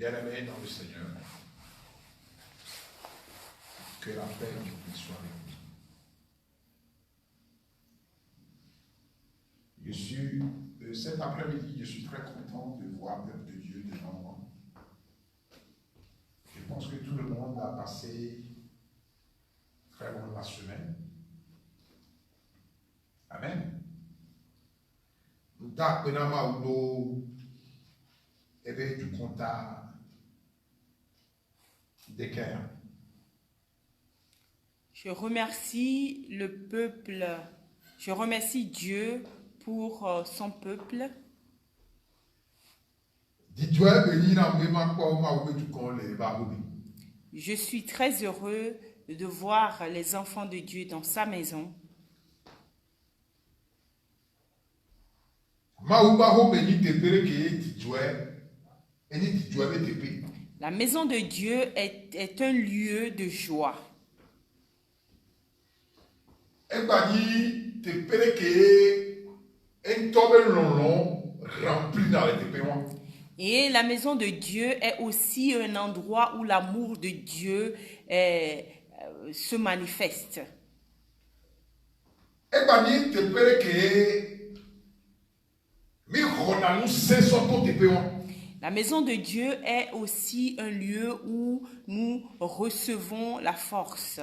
Bien-aimés dans le Seigneur, que la paix de Dieu soit avec vous. Cet après-midi, je suis très content de voir le peuple de Dieu devant moi. Je pense que tout le monde a passé très bonne la semaine. Amen. Nous avons du contact d'équerre. Je remercie le peuple, je remercie Dieu pour son peuple. Je suis très heureux de voir les enfants de Dieu dans sa maison. La maison de Dieu est un lieu de joie. Et la maison de Dieu est aussi un endroit où l'amour de Dieu se manifeste. La maison de Dieu est aussi un lieu où nous recevons la force.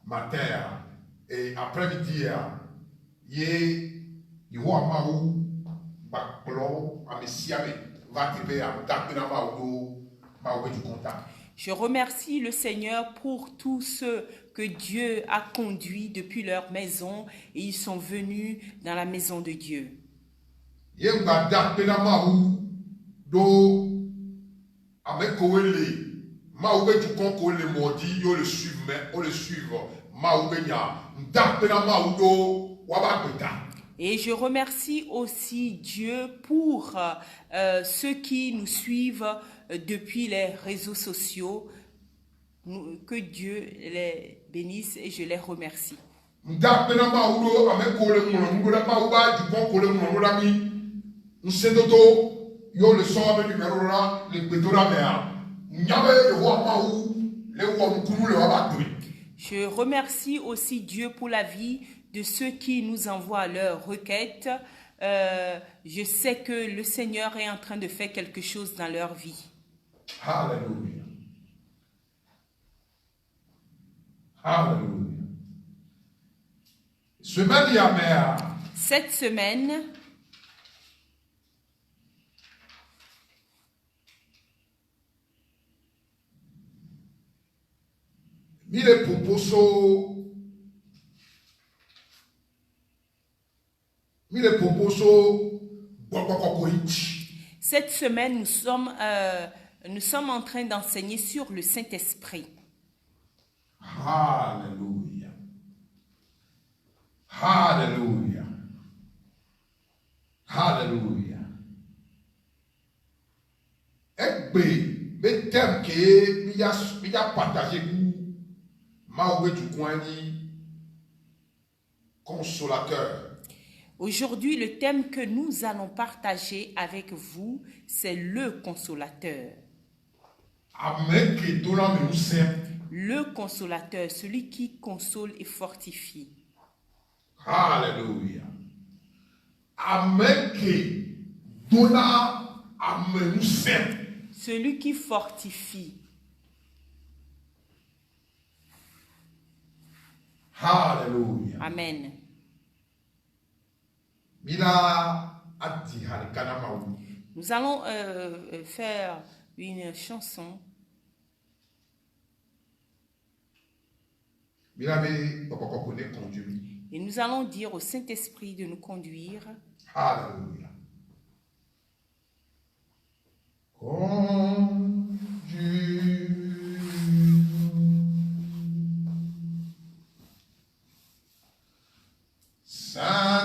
Matin et après-midi, je remercie le Seigneur pour tous ceux que Dieu a conduits depuis leur maison et ils sont venus dans la maison de Dieu. Et je remercie aussi Dieu pour ceux qui nous suivent depuis les réseaux sociaux. Que Dieu les bénisse et je les remercie. Je remercie aussi Dieu pour la vie de ceux qui nous envoient leurs requêtes. Je sais que le Seigneur est en train de faire quelque chose dans leur vie. Alléluia. Alléluia. Cette semaine, cette semaine, nous sommes en train d'enseigner sur le Saint-Esprit. Alléluia. Alléluia. Alléluia. Consolateur. Aujourd'hui, le thème que nous allons partager avec vous, c'est le consolateur. Le consolateur, celui qui console et fortifie. Alléluia. Celui qui fortifie. Alléluia. Amen. Nous allons faire une chanson. Et nous allons dire au Saint-Esprit de nous conduire. Alléluia.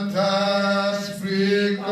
Saint-Esprit, conduis-nous.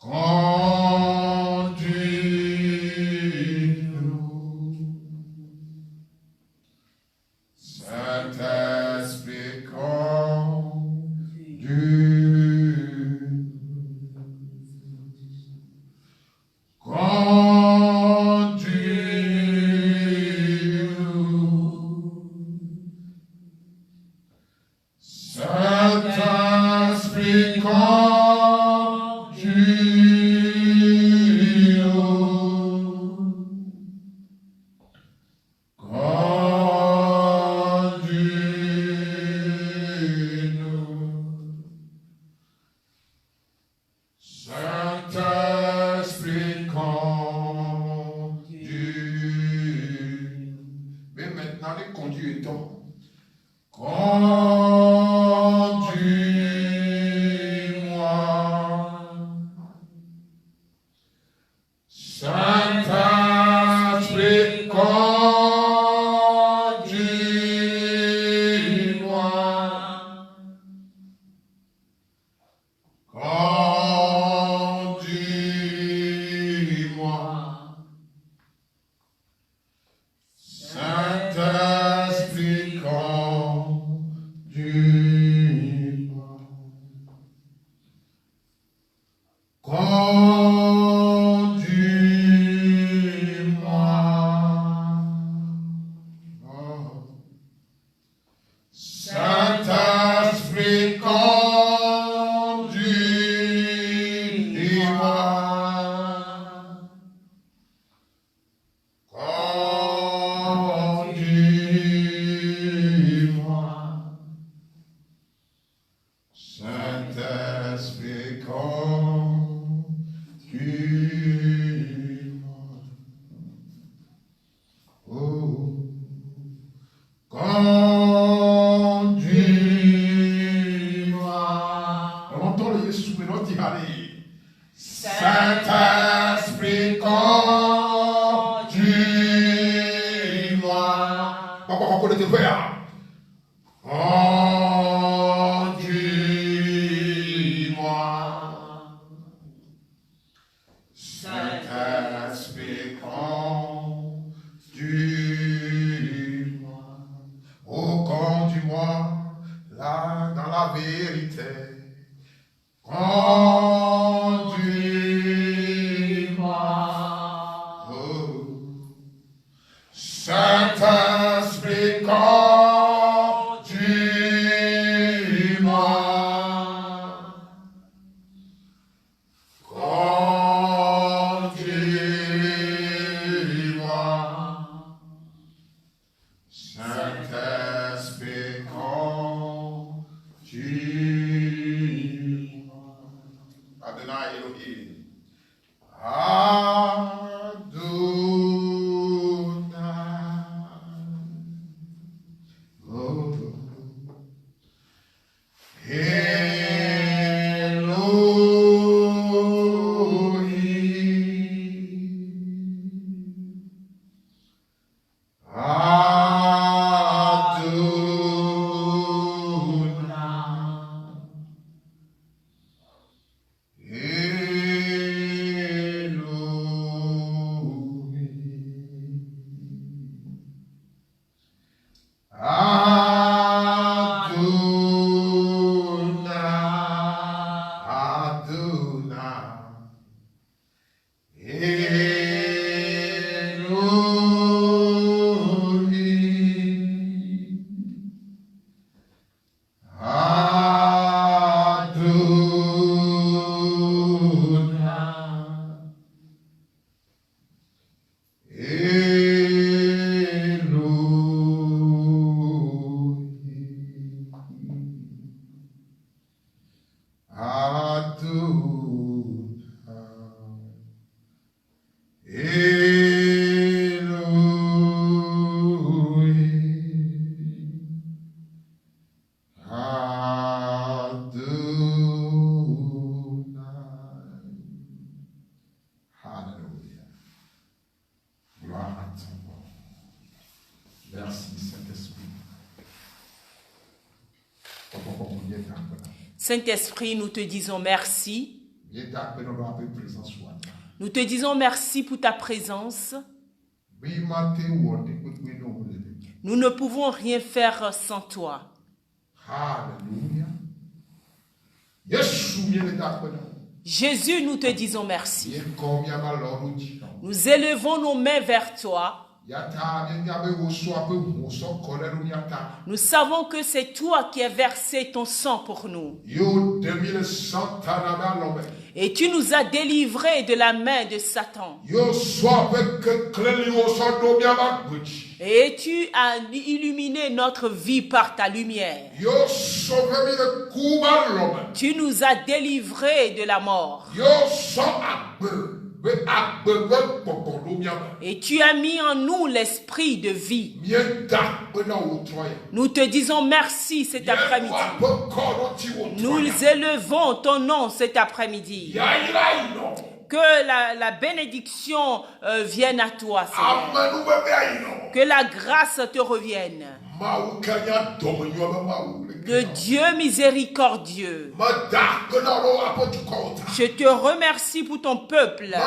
Conduis-nous, Saint-Esprit, conduis-nous, Saint-Esprit, Saint-Esprit, conduis. Mais maintenant, les conduisons. Conduis-moi, Saint-Esprit, conduis-moi, conduis-moi, Saint-Esprit, conduis-moi, conduis-moi, oh. Saint-Esprit, conduis-moi, conduis-moi, Saint-Esprit, conduis-moi, oh, conduis-moi. On entend le Jésus, mais on dit allez. Saint-Esprit, conduis-moi. Papa, on peut le faire. Conduis-moi, Saint-Esprit, conduis-moi. Oh, conduis-moi là dans la vérité. Conduis-moi, oh, Saint-Esprit, conduis-moi, conduis-moi, Saint-Esprit, conduis-moi. Adonai Elohim. Adonai. Oh. Elohim. Alléluia. Gloire à ton nom. Merci Saint-Esprit. Saint-Esprit, nous te disons merci. Viens t'appeler dans la présence soit. Nous te disons merci pour ta présence. Nous ne pouvons rien faire sans toi. Alléluia. Yesu miele t'appeler. Jésus, nous te disons merci. Viens comme ya maloro ti. Nous élevons nos mains vers toi. Nous savons que c'est toi qui as versé ton sang pour nous. Et tu nous as délivrés de la main de Satan. Et tu as illuminé notre vie par ta lumière. Tu nous as délivrés de la mort. Et tu as mis en nous l'esprit de vie. Nous te disons merci cet après-midi. Nous élevons ton nom cet après-midi. Que la bénédiction vienne à toi, Seigneur. Que la grâce te revienne. De Dieu miséricordieux. Je te remercie pour ton peuple.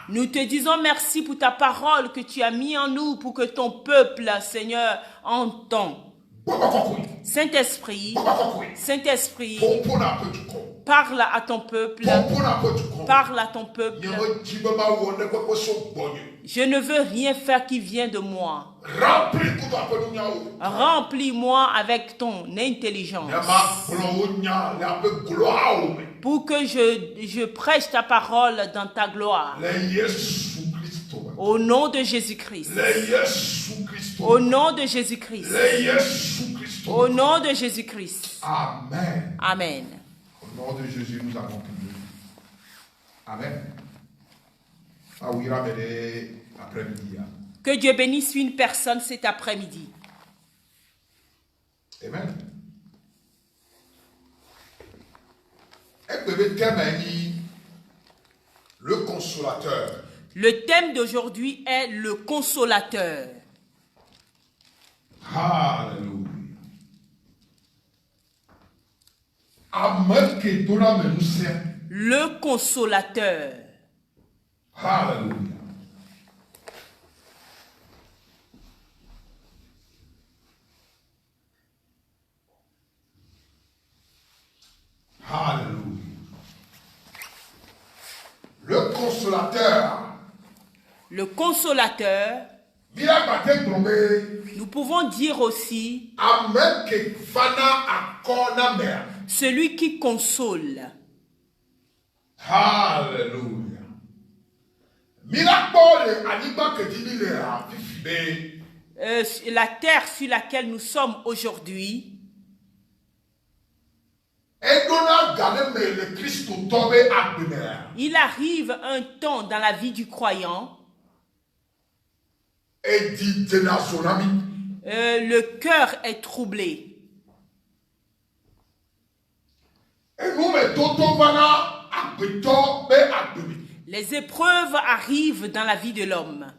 Nous te disons merci pour ta parole que tu as mis en nous pour que ton peuple, Seigneur, entend. Saint-Esprit, Saint-Esprit, parle à ton peuple. Parle à ton peuple. Je ne veux rien faire qui vient de moi. Remplis-moi avec ton intelligence. Pour que je prêche ta parole dans ta gloire. Au nom de Jésus-Christ. Au nom de Jésus-Christ. Au nom de Jésus-Christ. Amen. Amen. Au nom de Jésus, nous avons prié. Amen. Ah oui, après-midi. Que Dieu bénisse une personne cet après-midi. Amen. Le consolateur. Le thème d'aujourd'hui est le consolateur. Alléluia. Le consolateur. Alléluia. Alléluia. Le consolateur. Le consolateur. Nous pouvons dire aussi celui qui console. Alléluia. La terre sur laquelle nous sommes aujourd'hui, il arrive un temps dans la vie du croyant, le cœur est troublé. Les épreuves arrivent dans la vie de l'homme.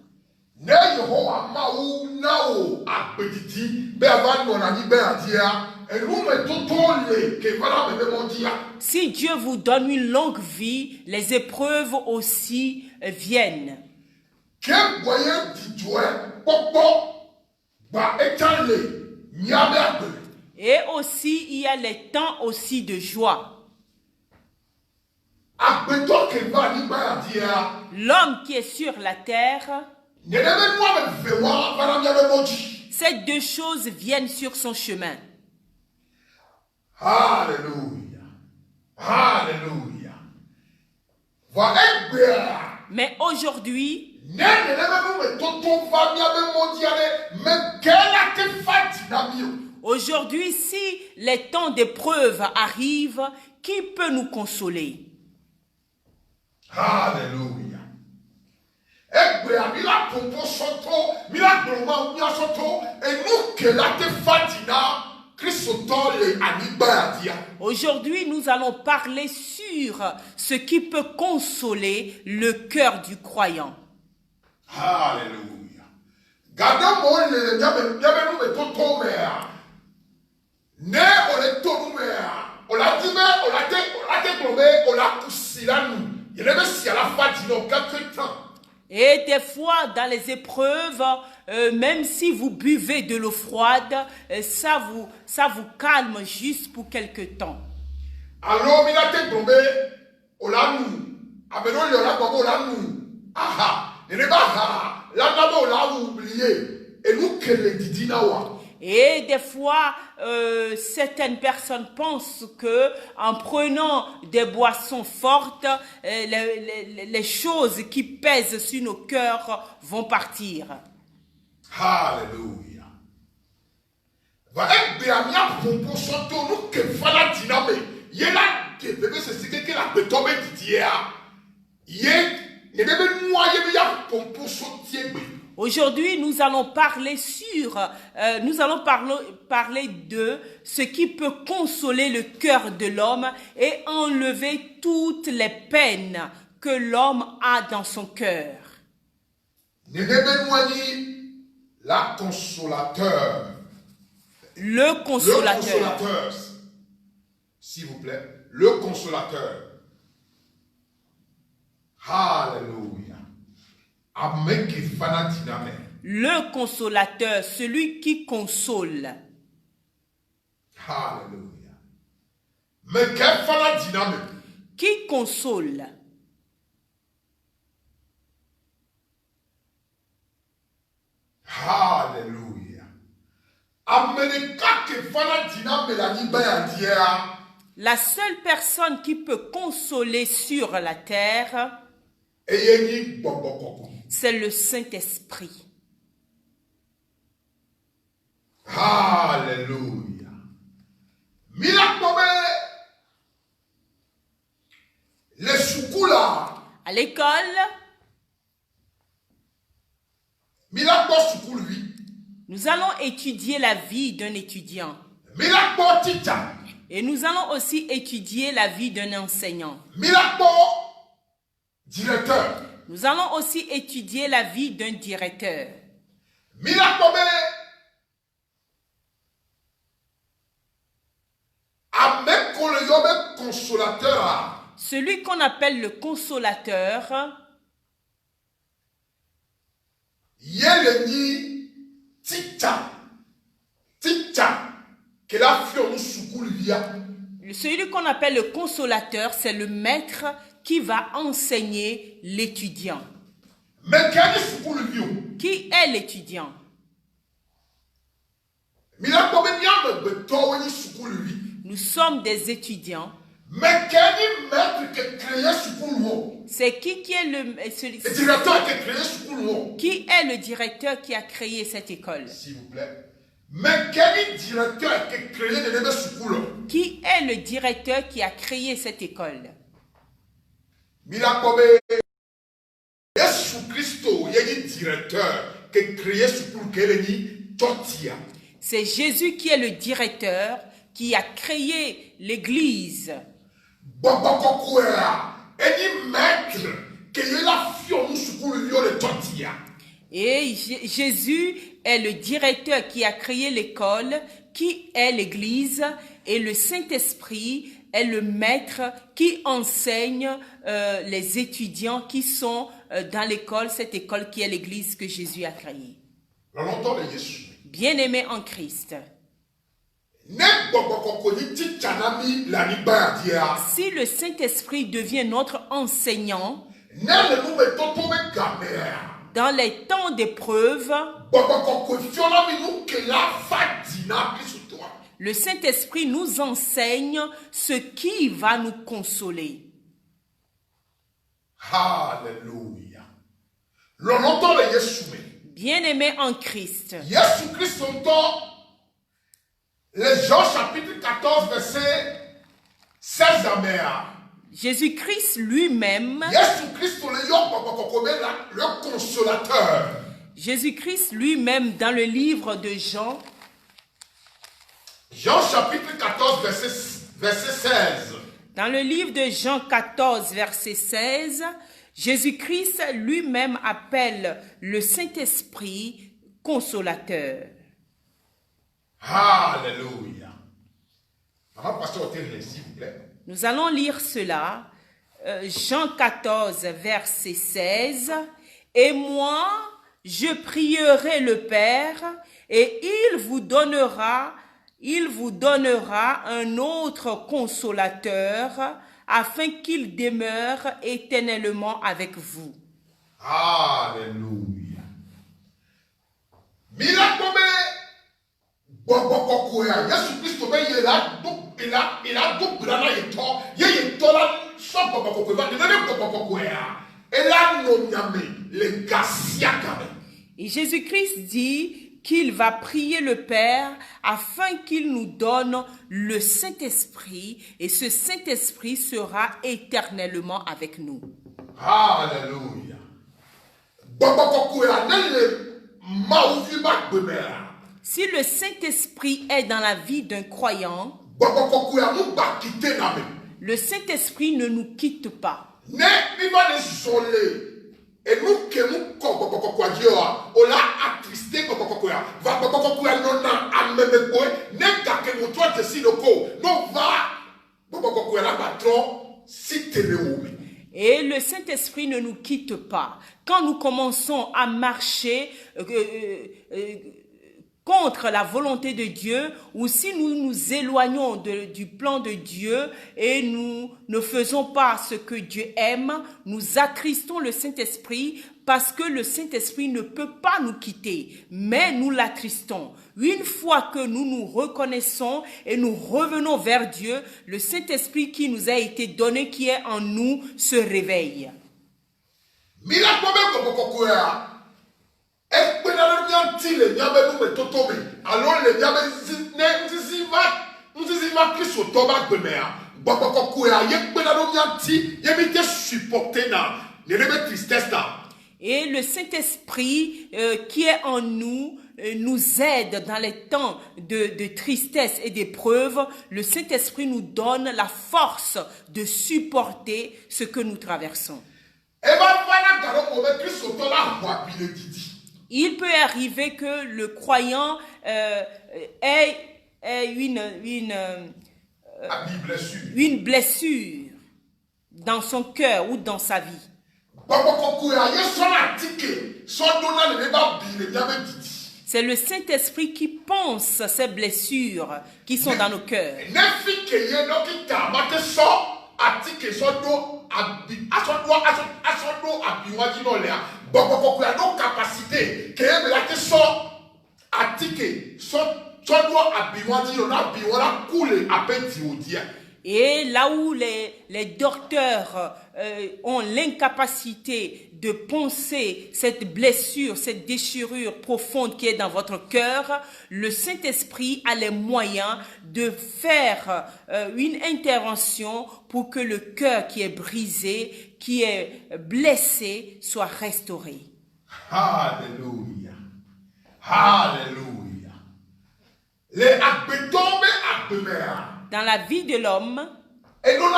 Si Dieu vous donne une longue vie, les épreuves aussi viennent. Et aussi, il y a les temps aussi de joie. L'homme qui est sur la terre, ces deux choses viennent sur son chemin. Alléluia. Alléluia. Mais aujourd'hui, si les temps d'épreuve arrivent, qui peut nous consoler? Alléluia. Aujourd'hui, nous allons parler sur ce qui peut consoler le cœur du croyant. Alléluia. fois, dans les épreuves, même si vous buvez de l'eau froide, ça vous calme juste pour quelque temps. Alors, il a été tombé au lanou. Avec nous, il y aura pas au lanou. Ah, il n'est pas là, d'abord, là, vous oubliez. Et nous, que les didinawa. Et des fois, certaines personnes pensent que en prenant des boissons fortes, les choses qui pèsent sur nos cœurs vont partir. Alléluia. Va être bien pour son nous que fala diname. Yela que bébé c'est ce que la peut tomber d'hier. Yé, ne bébé moi yé pour son tiébe. Aujourd'hui, nous allons parler parler de ce qui peut consoler le cœur de l'homme et enlever toutes les peines que l'homme a dans son cœur. La consolateur. Le consolateur. Le consolateur. S'il vous plaît, le consolateur. Alléluia. Le consolateur, celui qui console. Alléluia. Mais quel fanatique? Qui console? Alléluia. La seule personne qui peut consoler sur la terre, c'est le Saint-Esprit. Alléluia. Les choukoulas. À l'école, nous allons étudier la vie d'un étudiant. Et nous allons aussi étudier la vie d'un enseignant. Directeur. Nous allons aussi étudier la vie d'un directeur. Celui qu'on appelle le consolateur, celui qu'on appelle le consolateur, c'est le maître qui va enseigner l'étudiant. Qui est l'étudiant? Nous sommes des étudiants. C'est qui est le directeur qui a créé cette école? S'il vous plaît. Qui est le directeur qui a créé cette école? C'est Jésus qui est le directeur qui a créé l'église. Et Jésus est le directeur qui a créé l'école, qui est l'église, et le Saint-Esprit est le maître qui enseigne les étudiants qui sont dans l'école, cette école qui est l'église que Jésus a créée. Bien-aimés en Christ. Si le Saint-Esprit devient notre enseignant, dans les temps d'épreuve, le Saint-Esprit nous enseigne ce qui va nous consoler. Alléluia. Bien-aimés en Christ. Les Jean chapitre 14 verset 16 à Jésus-Christ lui-même, le consolateur. Jésus-Christ lui-même dans le livre de Jean, Jean chapitre 14 verset 16. Dans le livre de Jean 14 verset 16, Jésus-Christ lui-même appelle le Saint-Esprit consolateur. Alléluia. Maman, pasteur, s'il vous plaît. Nous allons lire cela. Jean 14, verset 16. Et moi, Je prierai le Père et il vous donnera un autre consolateur afin qu'il demeure éternellement avec vous. Alléluia. Mila tobe bobokokoya Yesu Kristo be ila do brana yeto la so bobokokoya de ne bobokokoya ela no nyame le gasia kabe. Et Jésus-Christ dit qu'il va prier le Père afin qu'il nous donne le Saint-Esprit et ce Saint-Esprit sera éternellement avec nous. Alléluia. Bobokokoya ne le mauvi ba gbemera. Si le Saint-Esprit est dans la vie d'un croyant, le Saint-Esprit ne nous quitte pas. Et le Saint-Esprit ne nous quitte pas. Quand nous commençons à marcher contre la volonté de Dieu, ou si nous nous éloignons du plan de Dieu et nous ne faisons pas ce que Dieu aime, nous attristons le Saint-Esprit parce que le Saint-Esprit ne peut pas nous quitter, mais nous l'attristons. Une fois que nous nous reconnaissons et nous revenons vers Dieu, le Saint-Esprit qui nous a été donné, qui est en nous, se réveille. Et le Saint-Esprit qui est en nous nous aide dans les temps de tristesse et d'épreuve. Le Saint-Esprit nous donne la force de supporter ce que nous traversons. Il peut arriver que le croyant ait une blessure dans son cœur ou dans sa vie. C'est le Saint-Esprit qui pense ces blessures qui sont dans nos cœurs. Et là où les docteurs ont l'incapacité de poncer cette blessure, cette déchirure profonde qui est dans votre cœur, le Saint-Esprit a les moyens de faire une intervention pour que le cœur qui est brisé, qui est blessé, soit restauré. Alléluia. Alléluia. Les akbetombe akbemea. Dans la vie de l'homme, et dans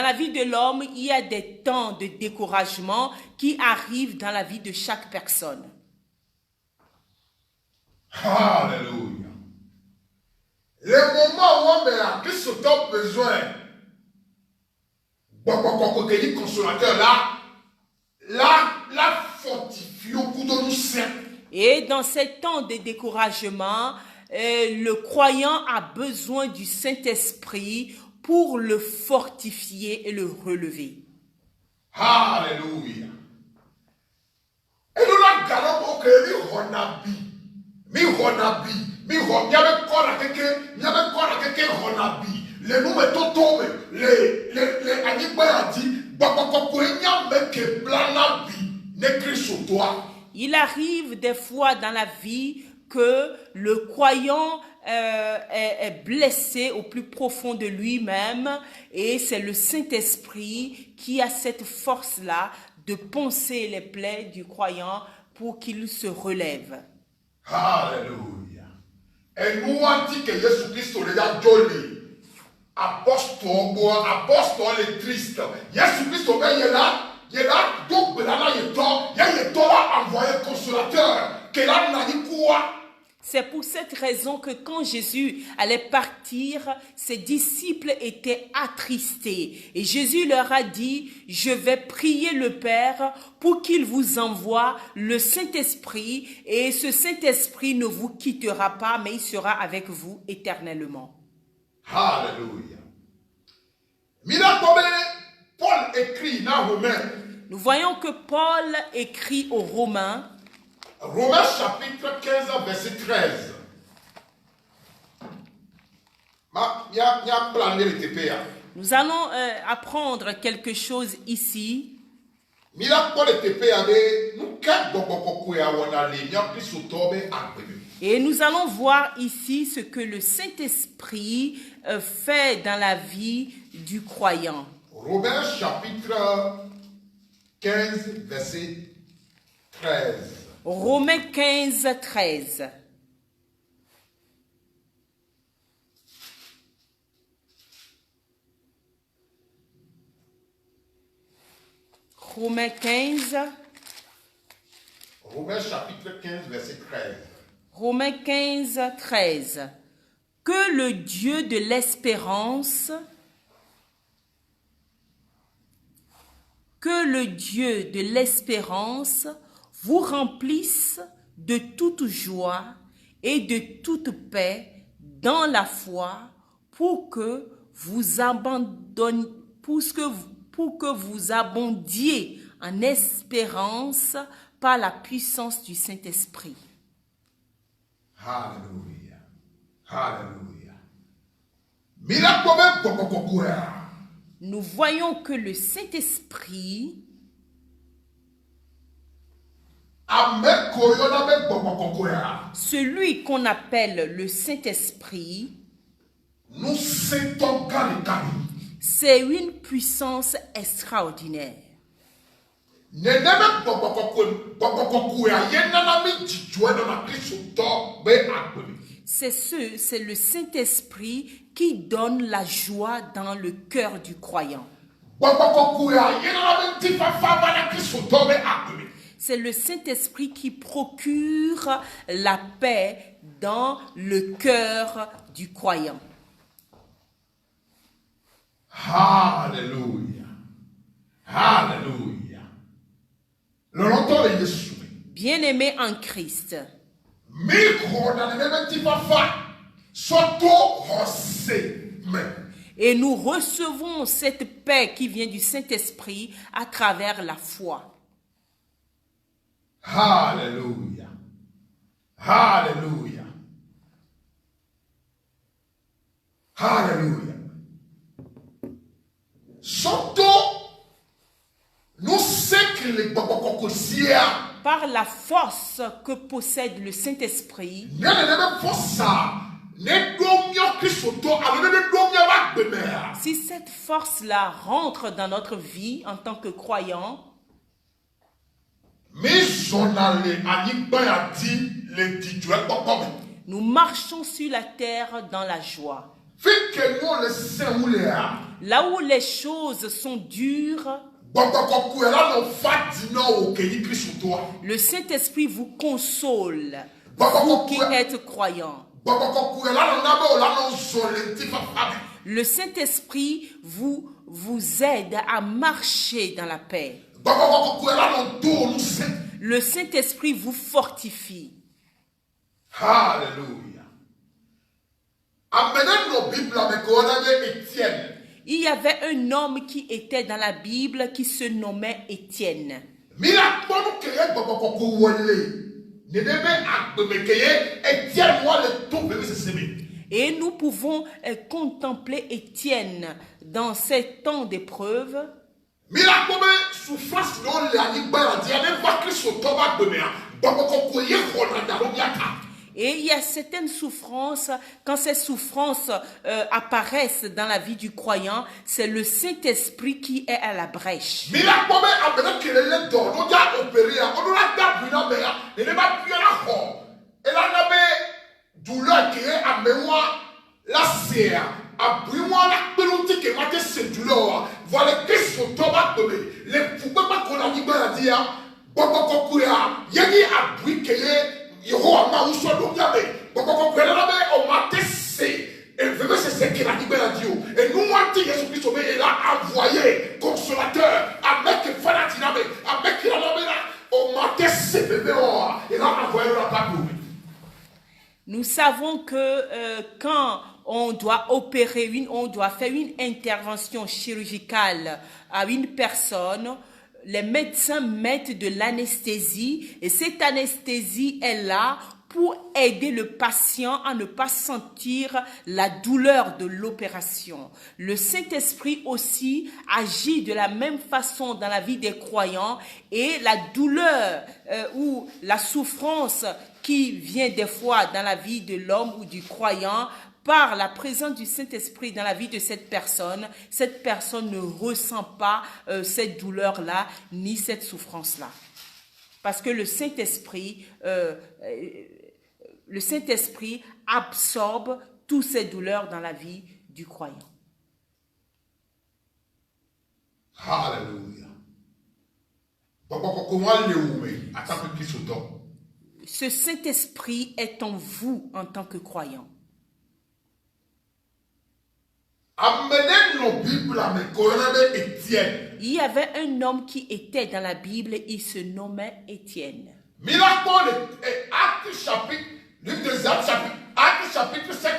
la vie de l'homme, il y a des temps de découragement qui arrivent dans la vie de chaque personne. Alléluia. Les moments où on a plus besoin de consolateur là fortifie au coup de nous saint. Et dans ces temps de découragement, le croyant a besoin du Saint-Esprit pour le fortifier et le relever. Alléluia. Et nous la galons pour que il arrive des fois dans la vie que le croyant est blessé au plus profond de lui-même et c'est le Saint-Esprit qui a cette force-là de poncer les plaies du croyant pour qu'il se relève. Alléluia. Et nous on dit que Jésus-Christ est joli. Apôtre est triste. Jésus-Christ est là. Il est là, donc il est envoyé consolateur. C'est pour cette raison que quand Jésus allait partir, ses disciples étaient attristés. Et Jésus leur a dit, je vais prier le Père pour qu'il vous envoie le Saint-Esprit. Et ce Saint-Esprit ne vous quittera pas, mais il sera avec vous éternellement. Alléluia. Mila comme Paul écrit dans Romains. Nous voyons que Paul écrit aux Romains. Romains chapitre 15, verset 13. Nous allons apprendre quelque chose ici. Et nous allons voir ici ce que le Saint-Esprit fait dans la vie du croyant. Romains chapitre 15, verset 13. Romains 15, 13. Romains 15. Romains chapitre 15, verset 13. Romains 15, 13. Que le Dieu de l'espérance, vous remplisse de toute joie et de toute paix dans la foi pour que vous abondiez en espérance par la puissance du Saint-Esprit. Alléluia. Alléluia. Nous voyons que le Saint-Esprit celui qu'on appelle le Saint-Esprit, c'est une puissance extraordinaire. C'est le Saint-Esprit qui donne la joie dans le cœur du croyant. C'est le Saint-Esprit qui procure la paix dans le cœur du croyant. Alléluia. Alléluia. Bien-aimé en Christ. Et nous recevons cette paix qui vient du Saint-Esprit à travers la foi. Alléluia. Alléluia. Alléluia. Surtout, nous savons que les par la force que possède le Saint-Esprit, si cette force-là rentre dans notre vie en tant que croyants, nous marchons sur la terre dans la joie. Là où les choses sont dures, le Saint-Esprit vous console, vous qui êtes croyants. Le Saint-Esprit vous aide à marcher dans la paix. Le Saint-Esprit vous fortifie. Alléluia. Il y avait un homme qui était dans la Bible qui se nommait Étienne. Et nous pouvons contempler Étienne dans ces temps d'épreuve. Et il y a certaines souffrances, quand ces souffrances apparaissent dans la vie du croyant, c'est le Saint-Esprit qui est à la brèche. c'est ce qu'il a dit à Dieu. Et nous, on dit Jésus Christ, il a envoyé consolateur, avec fanatiname, avec la lamena, au matin, c'est bébé, il a envoyé la part. Nous savons que quand on doit opérer, on doit faire une intervention chirurgicale à une personne, les médecins mettent de l'anesthésie et cette anesthésie est là pour aider le patient à ne pas sentir la douleur de l'opération. Le Saint-Esprit aussi agit de la même façon dans la vie des croyants et la douleur ou la souffrance qui vient des fois dans la vie de l'homme ou du croyant, par la présence du Saint-Esprit dans la vie de cette personne ne ressent pas cette douleur-là, ni cette souffrance-là. Parce que le Saint-Esprit absorbe toutes ces douleurs dans la vie du croyant. Alléluia. Ce Saint-Esprit est en vous en tant que croyant. Il y avait un homme qui était dans la Bible, il se nommait Étienne. Acte chapitre 7,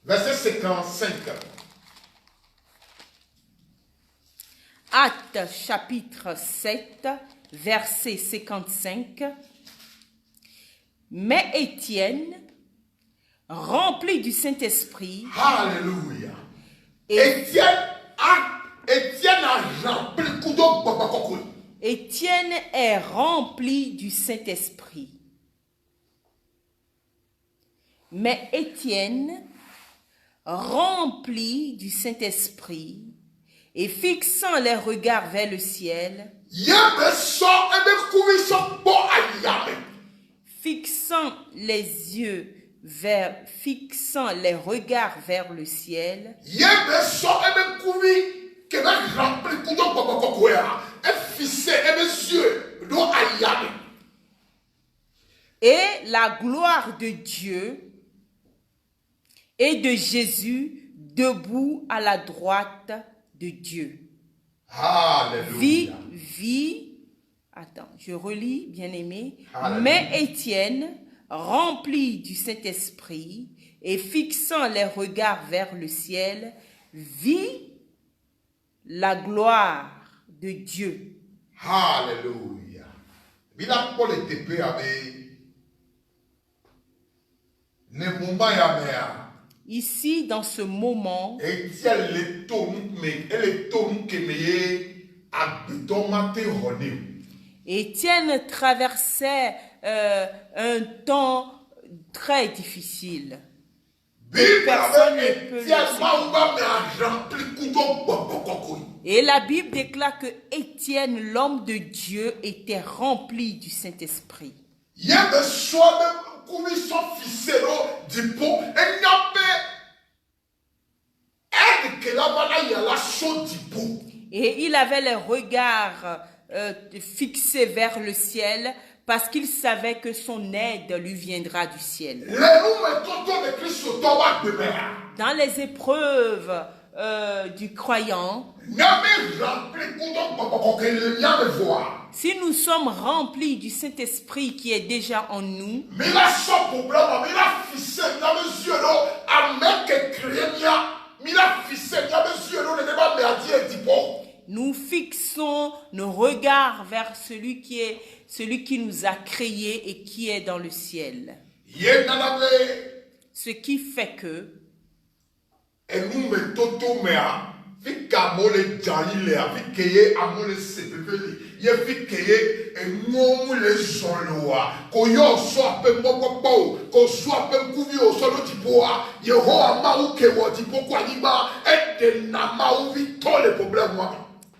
verset 55. Acte chapitre 7, verset 55. Mais Étienne, rempli du Saint-Esprit, Alléluia. Étienne est rempli du Saint-Esprit. Mais Étienne, rempli du Saint-Esprit, et fixant les regards vers le ciel, fixant les regards vers le ciel, et la gloire de Dieu et de Jésus debout à la droite de Dieu. Alléluia. Attends, je relis, bien-aimé. Mais Étienne, rempli du Saint-Esprit et fixant les regards vers le ciel, vit la gloire de Dieu. Alléluia. Bila Paul était peu avec ne moment ya mea. Ici, dans ce moment, Étienne traversait un temps très difficile. Personne ne peut Et la Bible déclare que Étienne, l'homme de Dieu, était rempli du Saint-Esprit. Et il avait les regards fixés vers le ciel parce qu'il savait que son aide lui viendra du ciel. Dans les épreuves du croyant, si nous sommes remplis du Saint-Esprit qui est déjà en nous, nous fixons nos regards vers celui qui nous a créés et qui est dans le ciel. Ce qui fait que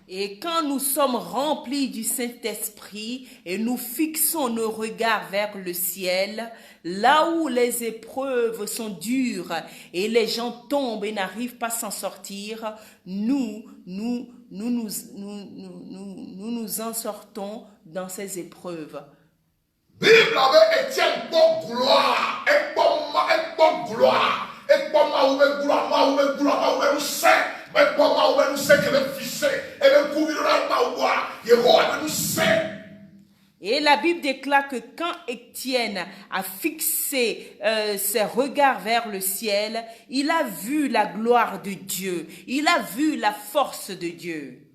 et quand nous sommes remplis du Saint-Esprit et nous fixons nos regards vers le ciel, là où les épreuves sont dures et les gens tombent et n'arrivent pas à s'en sortir, nous en sortons dans ces épreuves. Bible avait Étienne pour gloire, et pour gloire, et pour gloire, nous sait, mais pour nous sait que le fils et le gouvernement, Yehova nous sait. Et la Bible déclare que quand Étienne a fixé ses regards vers le ciel, il a vu la gloire de Dieu, il a vu la force de Dieu.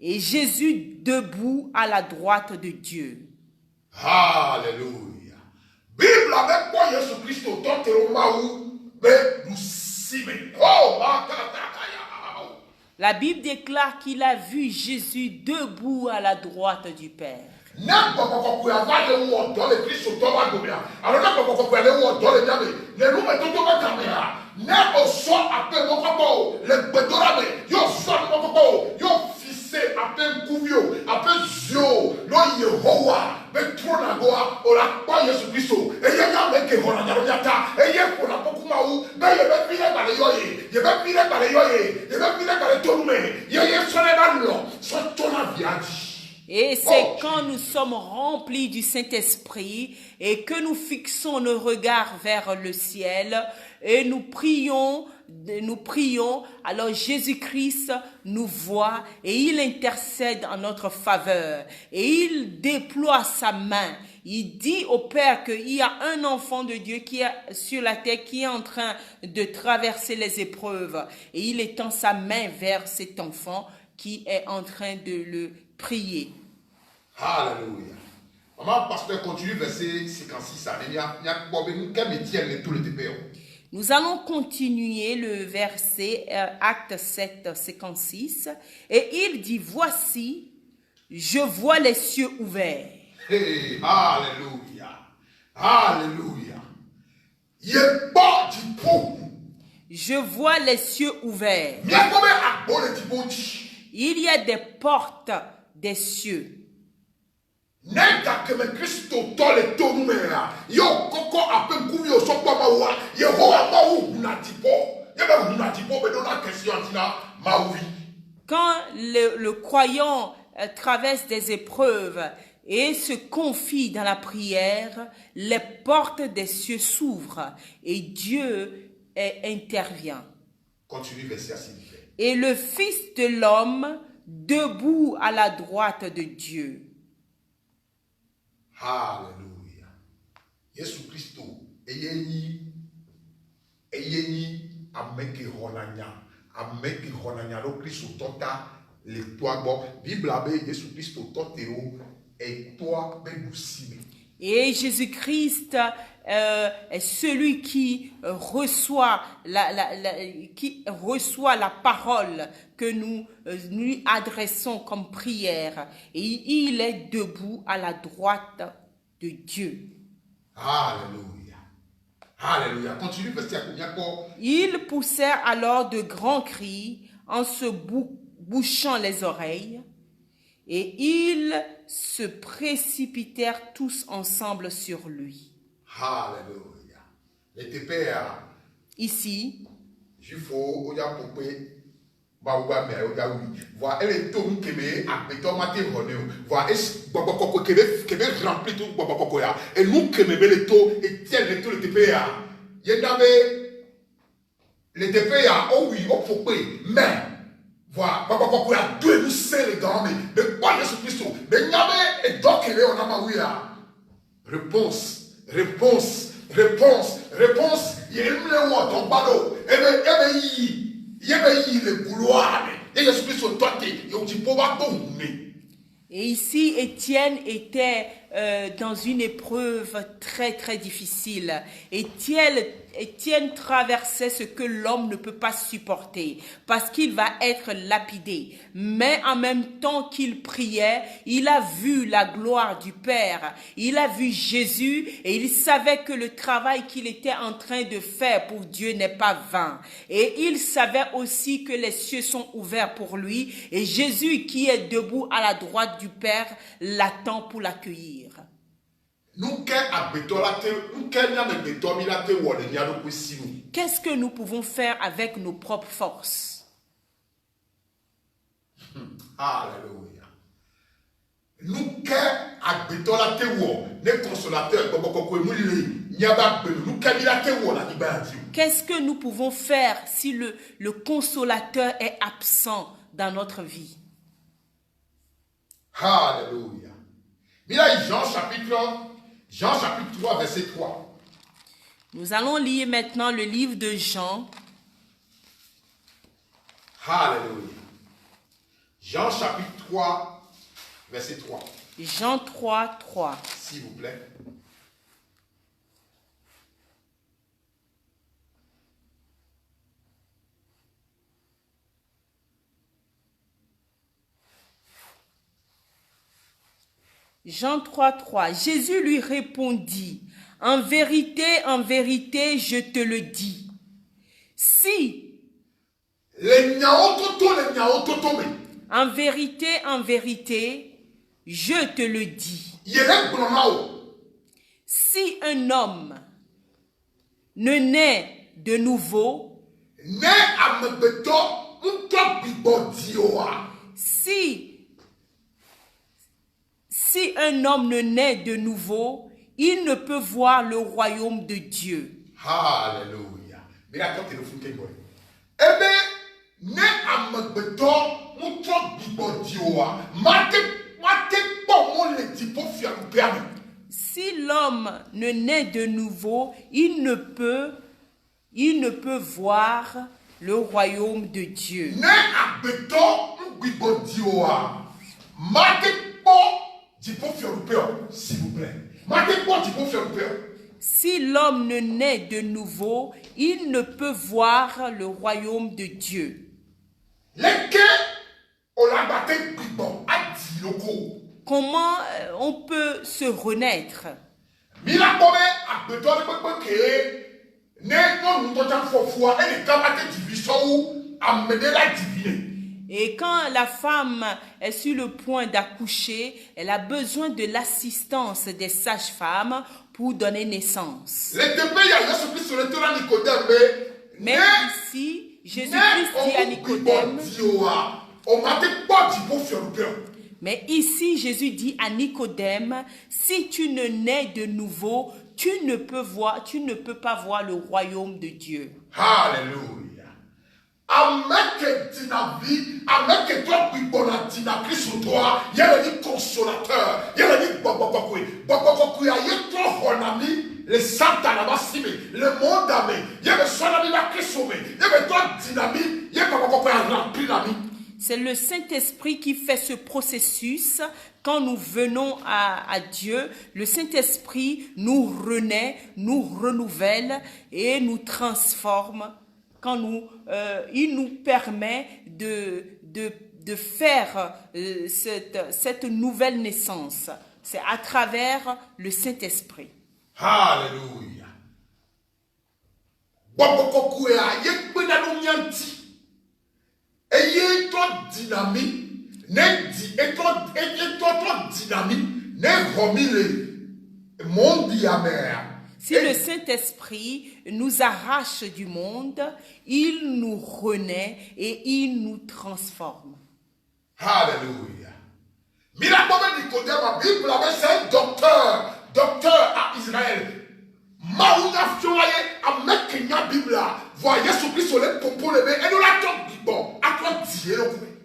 Et Jésus debout à la droite de Dieu. Alléluia. Bible avec quoi Jésus-Christ au temps de Romaou, mais nous simen. Oh, la Bible déclare qu'il a vu Jésus debout à la droite du Père. Et c'est quand nous sommes remplis du Saint-Esprit et que nous fixons nos regards vers le ciel et nous prions, alors Jésus-Christ nous voit et il intercède en notre faveur et il déploie sa main. Il dit au Père qu'il y a un enfant de Dieu qui est sur la terre, qui est en train de traverser les épreuves. Et il étend sa main vers cet enfant qui est en train de le prier. Alléluia. Maman, pasteur, continue verset 56. Nous allons continuer le verset Acte 7, 56. Et il dit, voici, je vois les cieux ouverts. Hey, alléluia. Alléluia. Je vois les cieux ouverts. Il y a des portes des cieux. Quand le croyant traverse des épreuves et se confie dans la prière, les portes des cieux s'ouvrent et Dieu intervient. Continue, verset, s'il vous plaît. Et le Fils de l'homme debout à la droite de Dieu. Alléluia. Jésus Christ, ayeni ameki honanya lo Christ tota le toi bon Bible abe Jésus Christ totero et toi begusime. Et Jésus-Christ est celui qui reçoit la parole que nous lui adressons comme prière. Et il est debout à la droite de Dieu. Alléluia. Alléluia. Continue, verset à combien encore? Ils poussèrent alors de grands cris en se bouchant les oreilles. Et ils se précipitèrent tous ensemble sur lui. Alléluia. Les TPA. Ici, il faut voir elle est tout kebe abeto maté rené voir est boboko kebe rempli tout boboko ya et nous kebe le taux et tiens le taux le TPA yendabe le TPA oh oui oh faut mais voilà, papa a deux nous c'est les grands mais pas Jésus Christ mais n'avait et donc il est on a maouia réponse il est le mot ton ballot et le couloir et Jésus Christ au toit et on dit pour pas tomber. Et ici, Étienne était dans une épreuve très très difficile. Étienne traversait ce que l'homme ne peut pas supporter parce qu'il va être lapidé. Mais en même temps qu'il priait, il a vu la gloire du Père. Il a vu Jésus et il savait que le travail qu'il était en train de faire pour Dieu n'est pas vain. Et il savait aussi que les cieux sont ouverts pour lui et Jésus qui est debout à la droite du Père l'attend pour l'accueillir. Qu'est-ce que nous pouvons faire avec nos propres forces? Alléluia. nous que agbeto la te wo ne consolateur boboko emuli nyaba belu nous que la te wo la ibadi. Qu'est-ce que nous pouvons faire si le consolateur est absent dans notre vie? Alléluia. Mila Jean chapitre 3 verset 3. Nous allons lire maintenant le livre de Jean. Alléluia. Jean chapitre 3 verset 3. Jean 3, 3. S'il vous plaît. Jean 3, 3. Jésus lui répondit, en vérité, je te le dis. Si, en vérité, je te le dis. Si un homme ne naît de nouveau, si un homme ne naît de nouveau, il ne peut voir le royaume de Dieu. Alléluia. Si l'homme ne naît de nouveau, il ne peut voir le royaume de Dieu. S'il vous plaît. Si l'homme ne naît de nouveau, il ne peut voir le royaume de Dieu. Comment on peut se renaître? Et quand la femme est sur le point d'accoucher, elle a besoin de l'assistance des sages-femmes pour donner naissance. Mais ici, Jésus-Christ dit à Nicodème, si tu ne nais de nouveau, tu ne peux pas voir le royaume de Dieu. Alléluia. Consolateur, le le monde c'est le Saint-Esprit qui fait ce processus. Quand nous venons à Dieu, le Saint-Esprit nous renaît, nous renouvelle et nous transforme. Quand il nous permet de faire cette nouvelle naissance. C'est à travers le Saint-Esprit. Alléluia. Si le Saint-Esprit nous arrache du monde, il nous renaît et il nous transforme. Alléluia. C'est un docteur à Israël.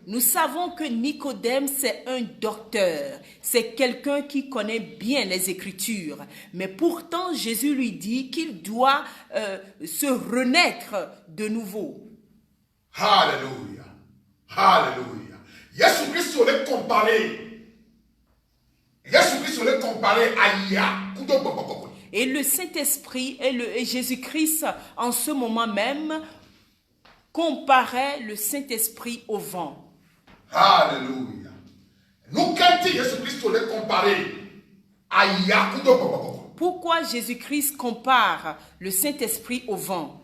Nous savons que Nicodème, c'est un docteur. C'est quelqu'un qui connaît bien les Écritures. Mais pourtant, Jésus lui dit qu'il doit se renaître de nouveau. Alléluia. Alléluia. Jésus-Christ l'a comparé. Jésus-Christ l'a comparé à Yakudo. Et le Saint-Esprit et Jésus-Christ, en ce moment même, comparait le Saint-Esprit au vent. Alléluia. Nous, quand Jésus-Christ l'a comparé à Yakudo. Pourquoi Jésus-Christ compare le Saint-Esprit au vent?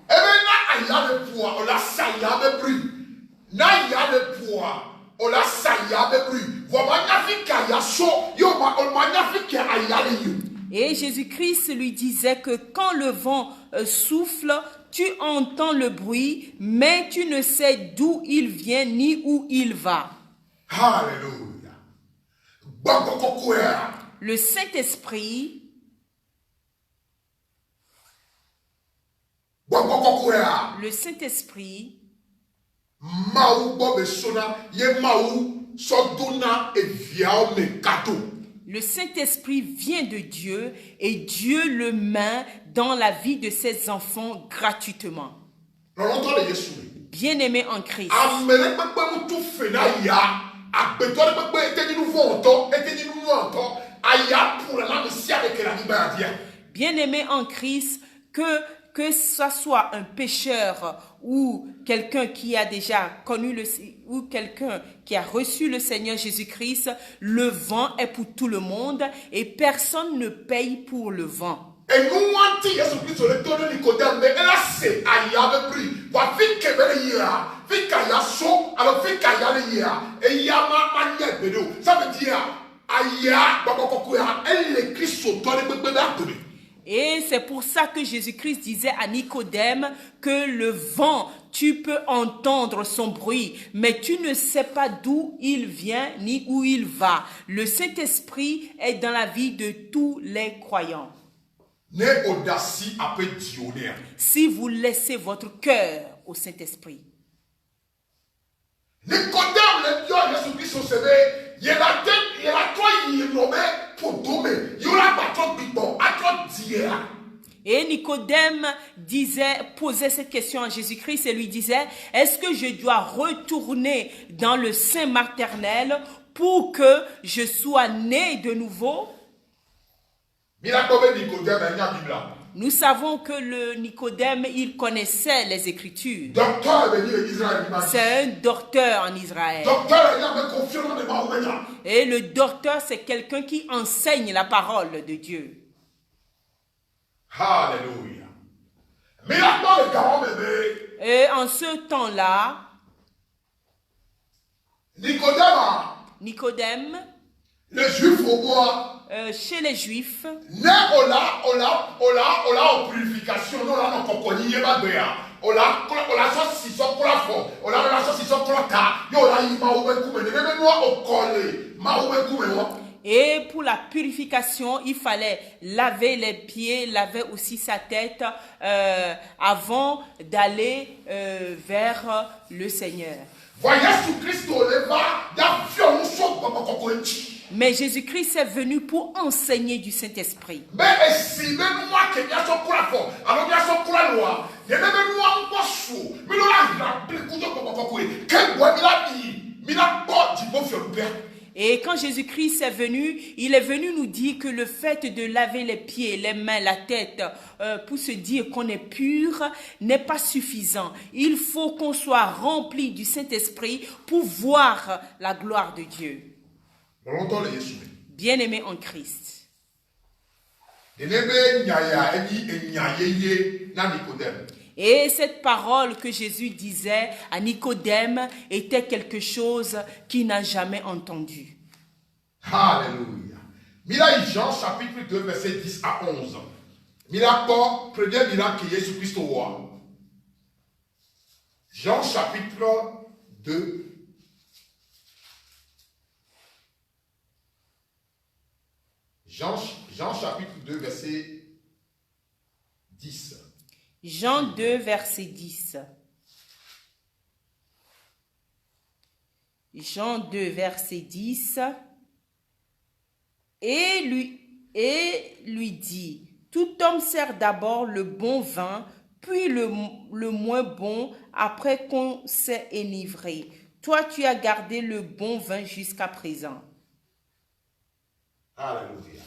Et Jésus-Christ lui disait que quand le vent souffle, tu entends le bruit, mais tu ne sais d'où il vient ni où il va. Alléluia. Bakokokoea. Le Saint-Esprit, Bakokokoea. le Saint-Esprit, Maou bobe sona ye maou sodona e viao me kato. le Saint-Esprit vient de Dieu et Dieu le met dans la vie de ses enfants gratuitement. Lọ́lọ́tọ́ le Yesu. Bien-aimés en Christ. Amele gbegbe mutu fena ya. Agbetɔ le gbegbe ete ninu vɔntɔ ete ninu nuantɔ. Aya pour la mesia avec la libération. Bien-aimés en Christ, que ce soit un pécheur ou quelqu'un qui a déjà connu ou quelqu'un qui a reçu le Seigneur Jésus-Christ, le vent est pour tout le monde et personne ne paye pour le vent. Et nous wanti Yesu Kristo le donne Nicodème mais elle a c'est aya be pri. Va fi kebele ya. Fi kaya so alors fi kaya le ya. Et ya ma nye bedo. Ça veut dire aya bakokokoya elle le Kristo donne gbegbe da donne. Et c'est pour ça que Jésus-Christ disait à Nicodème que le vent, tu peux entendre son bruit, mais tu ne sais pas d'où il vient ni où il va. Le Saint-Esprit est dans la vie de tous les croyants. Si vous laissez votre cœur au Saint-Esprit. Nicodème le Dieu Jésus-Christ au CV, il a toi il nommé pour dommer, il a battu bibon, a toi dire. Et Nicodème posait cette question à Jésus-Christ et lui disait, est-ce que je dois retourner dans le sein maternel pour que je sois né de nouveau? Nous savons que le Nicodème, il connaissait les Écritures. C'est un docteur en Israël. Et le docteur, c'est quelqu'un qui enseigne la parole de Dieu. Alléluia. Et en ce temps-là, Nicodème, le juif au bois, chez les Juifs, et pour la purification, il fallait laver les pieds, laver aussi sa tête avant d'aller vers le Seigneur. Mais Jésus-Christ est venu pour enseigner du Saint-Esprit. Et quand Jésus-Christ est venu, il est venu nous dire que le fait de laver les pieds, les mains, la tête, pour se dire qu'on est pur, n'est pas suffisant. Il faut qu'on soit rempli du Saint-Esprit pour voir la gloire de Dieu. Bien-aimés en Christ. Et cette parole que Jésus disait à Nicodème était quelque chose qu'il n'a jamais entendu. Alléluia. Mila Jean chapitre 2 verset 10 à 11. Mila ko premier miracle que Jésus Christ roi. Jean chapitre 2 Jean chapitre 2 verset 10. Jean 2 verset 10. Jean 2 verset 10. Et lui dit, tout homme sert d'abord le bon vin, puis le moins bon après qu'on s'est enivré. Toi, tu as gardé le bon vin jusqu'à présent. Alléluia.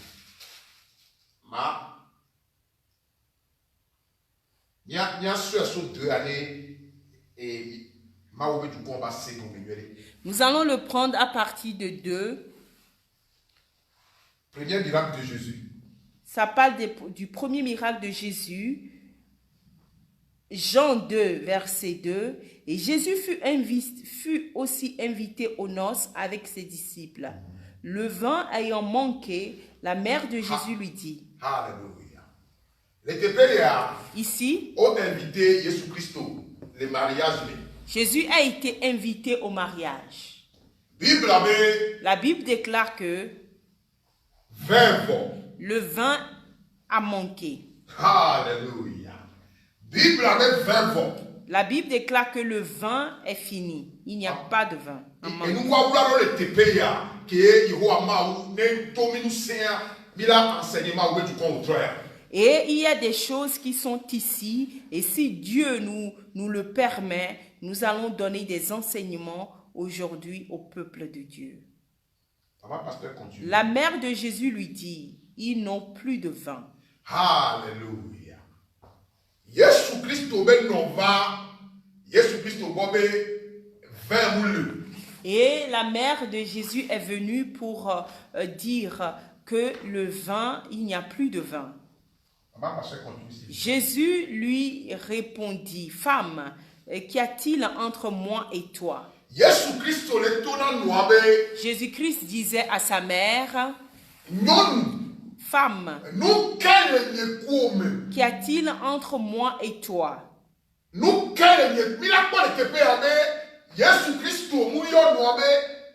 Nous allons le prendre à partir de 2. Premier miracle de Jésus. Ça parle du premier miracle de Jésus. Jean 2, verset 2. Et Jésus fut aussi invité aux noces avec ses disciples. Le vin ayant manqué, la mère de Jésus lui dit. Alléluia. Ici, invité Jésus Christ, le mariage. Jésus a été invité au mariage. La Bible déclare que 20 fois. Le vin a manqué. Alléluia. Bible avec 20 fois. La Bible déclare que le vin est fini. Il n'y a pas de vin. Et nous voyons le TPA qui est Yehoamaou, Tominu Séa, Mila enseignement du contraire. Et il y a des choses qui sont ici, et si Dieu nous le permet, nous allons donner des enseignements aujourd'hui au peuple de Dieu. La mère de Jésus lui dit, ils n'ont plus de vin. Alléluia. Jésus Christ ben nova, Jésus Christ bobe 20 moule. Et la mère de Jésus est venue pour dire que le vin, il n'y a plus de vin. Jésus lui répondit, femme, qu'y a-t-il entre moi et toi? Jésus-Christ disait à sa mère, femme, qu'y a-t-il entre moi et toi?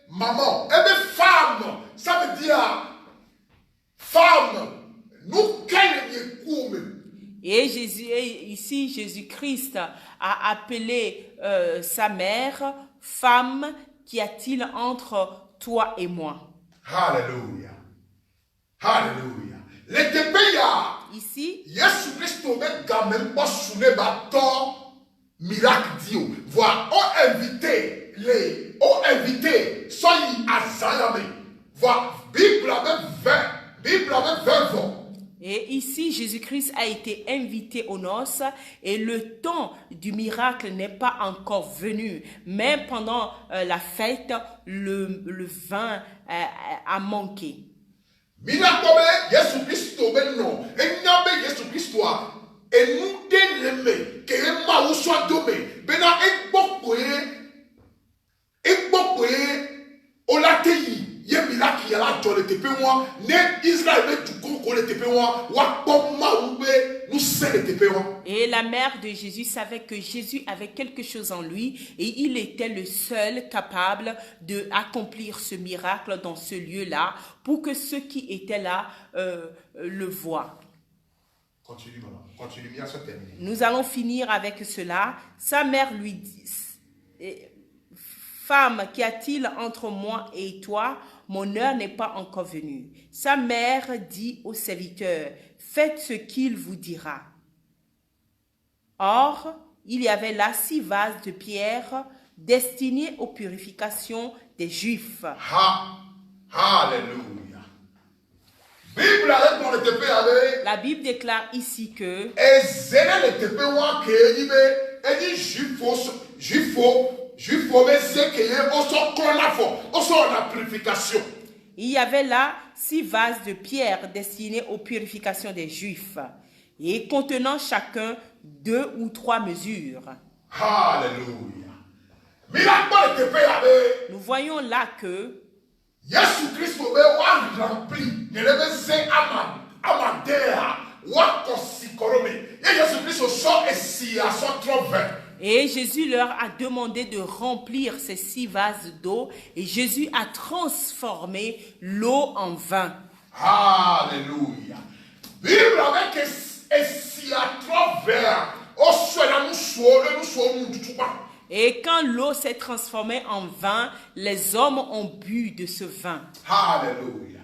Maman, femme, ça veut dire femme. Et ici, Jésus-Christ a appelé sa mère, femme, qu'y a-t-il entre toi et moi? Alléluia. Alléluia. Ici, Jésus-Christ n'a même pas soulevé ton miracle. Voilà, on invité, soyez à Zayame. Voilà, Bible avec 20 ans. Et ici, Jésus-Christ a été invité aux noces et le temps du miracle n'est pas encore venu. Mais pendant la fête, le vin a manqué. Et la mère de Jésus savait que Jésus avait quelque chose en lui et il était le seul capable d'accomplir ce miracle dans ce lieu-là pour que ceux qui étaient là le voient. Continue, bien se terminer. Nous allons finir avec cela. Sa mère lui dit, femme, qu'y a-t-il entre moi et toi? Mon heure n'est pas encore venue. Sa mère dit au serviteur, faites ce qu'il vous dira. Or, il y avait là 6 vases de pierre destinés aux purifications des Juifs. Alléluia. La Bible déclare ici que il y avait là 6 vases de pierre destinés aux purifications des Juifs et contenant chacun 2 ou 3 mesures. Alléluia. Nous voyons là que Jésus-Christ a rempli et Jésus leur a demandé de remplir ces 6 vases d'eau et Jésus a transformé l'eau en vin. Alléluia. Bible avec et quand l'eau s'est transformée en vin, les hommes ont bu de ce vin. Alléluia.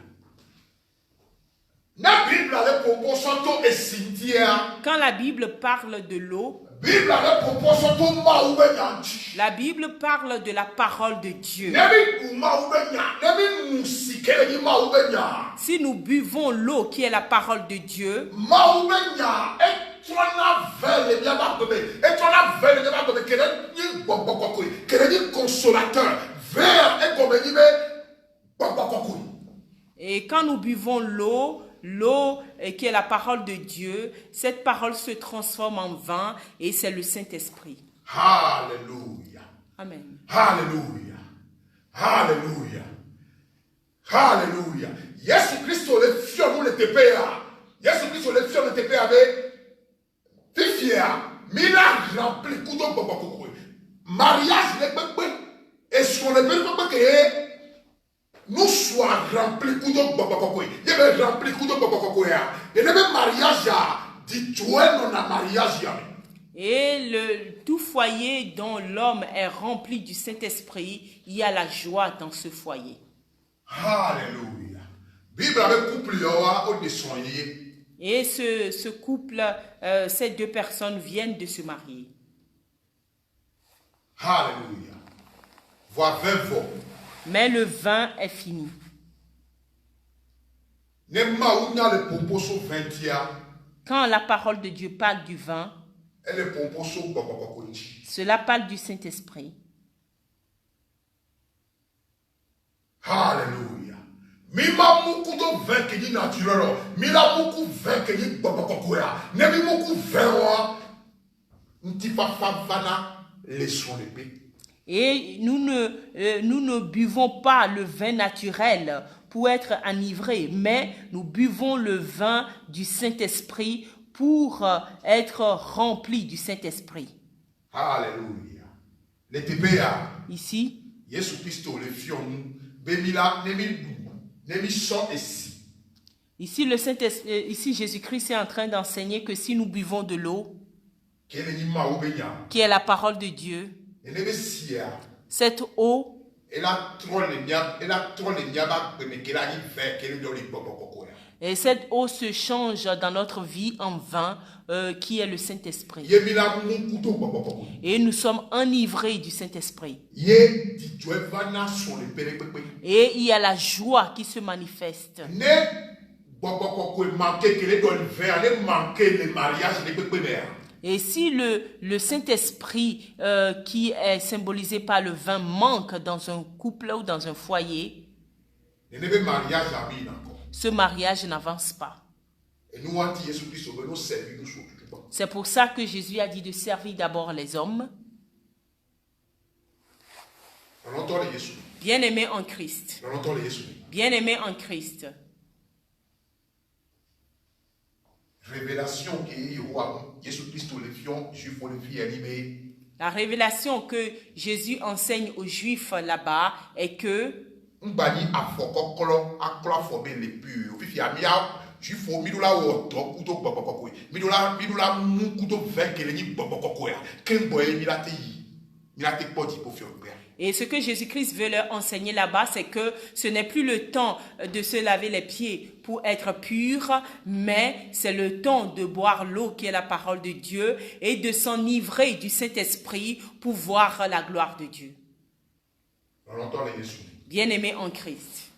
Quand la Bible parle de l'eau, la Bible parle de la parole de Dieu. Si nous buvons l'eau qui est la parole de Dieu, et quand nous buvons l'eau qui est la parole de Dieu, cette parole se transforme en vin et c'est le Saint-Esprit. Alléluia. Amen. Alléluia. Alléluia. Alléluia. Jésus Christ le fier nous le TPA. Jésus Christ le fier le TPA avec fier. Miracle rempli kudo baba kokoi. Mariage le bebe. Est-ce qu'on le peut que nous soient remplis kudo babakoko. Il y avait rempli kudo babakoko ya. Il y avait mariage ya. Dis-toi non na mariage ya. Et tout foyer dont l'homme est rempli du Saint-Esprit, il y a la joie dans ce foyer. Alléluia. Bible avec couple yawa au dessoigné. Et ce couple, ces deux personnes viennent de se marier. Alléluia. Voir 20 fois. Mais le vin est fini. Quand la parole de Dieu parle du vin, cela parle du Saint-Esprit. Alléluia. Et nous ne buvons pas le vin naturel pour être enivrés, mais nous buvons le vin du Saint-Esprit pour être remplis du Saint-Esprit. Alléluia. Ici, ici Jésus-Christ est en train d'enseigner que si nous buvons de l'eau, qui est la parole de Dieu, cette eau, et cette eau se change dans notre vie en vin, qui est le Saint-Esprit. Et nous sommes enivrés du Saint-Esprit. Et il y a la joie qui se manifeste. Et si le Saint-Esprit qui est symbolisé par le vin manque dans un couple ou dans un foyer, ce mariage n'avance pas. C'est pour ça que Jésus a dit de servir d'abord les hommes. Bien-aimés en Christ. Bien-aimés en Christ. La révélation que Jésus enseigne aux Juifs là-bas est que et ce que Jésus-Christ veut leur enseigner là-bas, c'est que ce n'est plus le temps de se laver les pieds pour être pur, mais c'est le temps de boire l'eau qui est la parole de Dieu et de s'enivrer du Saint-Esprit pour voir la gloire de Dieu. Bien-aimés en Christ.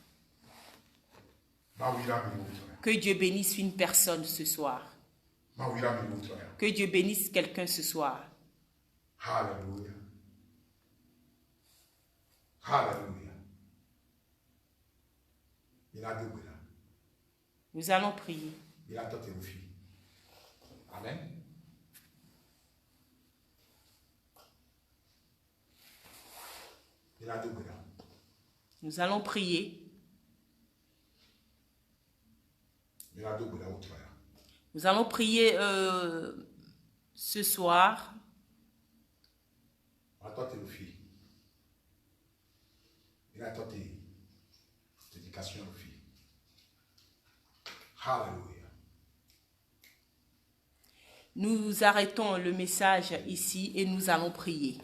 Que Dieu bénisse une personne ce soir. Que Dieu bénisse quelqu'un ce soir. Alléluia. Alléluia. Nous allons prier. Amen. Nous allons prier. Nous allons prier ce soir. Nous arrêtons le message ici et nous allons prier.